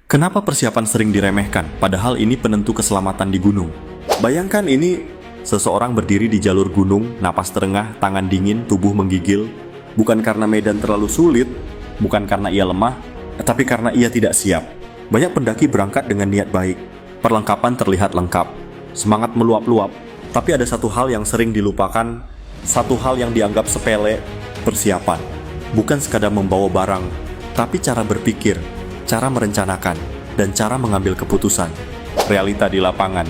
Kenapa persiapan sering diremehkan, padahal ini penentu keselamatan di gunung? Bayangkan ini, seseorang berdiri di jalur gunung, napas terengah, tangan dingin, tubuh menggigil. Bukan karena medan terlalu sulit, bukan karena ia lemah, tapi karena ia tidak siap. Banyak pendaki berangkat dengan niat baik. Perlengkapan terlihat lengkap, semangat meluap-luap. Tapi ada satu hal yang sering dilupakan, satu hal yang dianggap sepele, persiapan. Bukan sekadar membawa barang, tapi cara berpikir, cara merencanakan, dan cara mengambil keputusan. Realita di lapangan,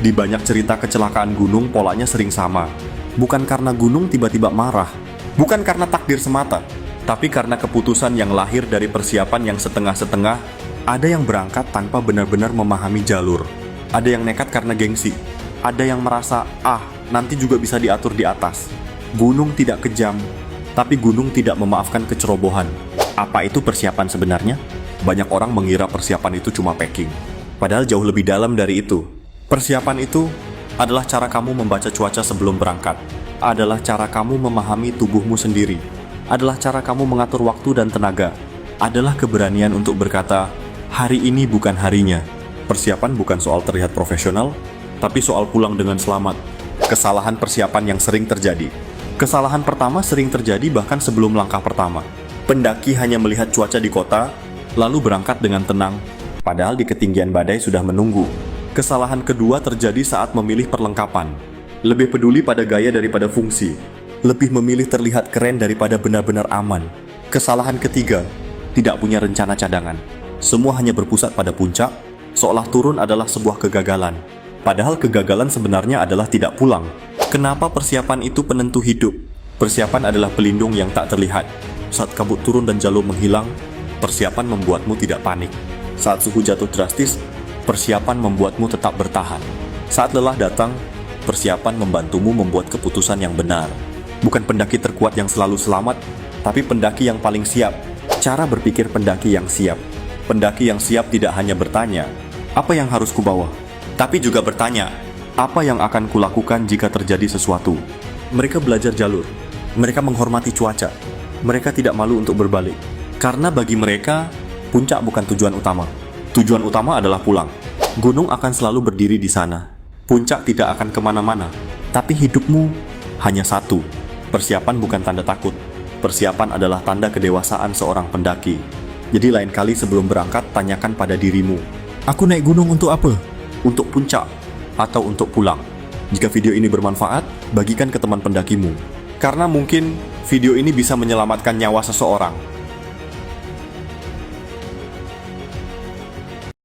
di banyak cerita kecelakaan gunung polanya sering sama. Bukan karena gunung tiba-tiba marah, bukan karena takdir semata, tapi karena keputusan yang lahir dari persiapan yang setengah-setengah. Ada yang berangkat tanpa benar-benar memahami jalur. Ada yang nekat karena gengsi. Ada yang merasa, nanti juga bisa diatur di atas. Gunung tidak kejam, tapi gunung tidak memaafkan kecerobohan. Apa itu persiapan sebenarnya? Banyak orang mengira persiapan itu cuma packing. Padahal jauh lebih dalam dari itu. Persiapan itu adalah cara kamu membaca cuaca sebelum berangkat. Adalah cara kamu memahami tubuhmu sendiri. Adalah cara kamu mengatur waktu dan tenaga. Adalah keberanian untuk berkata, hari ini bukan harinya. Persiapan bukan soal terlihat profesional, tapi soal pulang dengan selamat. Kesalahan persiapan yang sering terjadi. Kesalahan pertama sering terjadi bahkan sebelum langkah pertama. Pendaki hanya melihat cuaca di kota, lalu berangkat dengan tenang, padahal di ketinggian badai sudah menunggu. Kesalahan kedua terjadi saat memilih perlengkapan. Lebih peduli pada gaya daripada fungsi. Lebih memilih terlihat keren daripada benar-benar aman. Kesalahan ketiga, tidak punya rencana cadangan. Semua hanya berpusat pada puncak, seolah turun adalah sebuah kegagalan. Padahal kegagalan sebenarnya adalah tidak pulang. Kenapa persiapan itu penentu hidup? Persiapan adalah pelindung yang tak terlihat. Saat kabut turun dan jalur menghilang, persiapan membuatmu tidak panik. Saat suhu jatuh drastis, persiapan membuatmu tetap bertahan. Saat lelah datang, persiapan membantumu membuat keputusan yang benar. Bukan pendaki terkuat yang selalu selamat, tapi pendaki yang paling siap. Cara berpikir pendaki yang siap. Pendaki yang siap tidak hanya bertanya, apa yang harus kubawa? Tapi juga bertanya, apa yang akan kulakukan jika terjadi sesuatu? Mereka belajar jalur. Mereka menghormati cuaca. Mereka tidak malu untuk berbalik. Karena bagi mereka, puncak bukan tujuan utama. Tujuan utama adalah pulang. Gunung akan selalu berdiri di sana. Puncak tidak akan kemana-mana. Tapi hidupmu hanya satu. Persiapan bukan tanda takut. Persiapan adalah tanda kedewasaan seorang pendaki. Jadi lain kali sebelum berangkat, tanyakan pada dirimu, aku naik gunung untuk apa? Untuk puncak atau untuk pulang? Jika video ini bermanfaat, bagikan ke teman pendakimu. Karena mungkin video ini bisa menyelamatkan nyawa seseorang.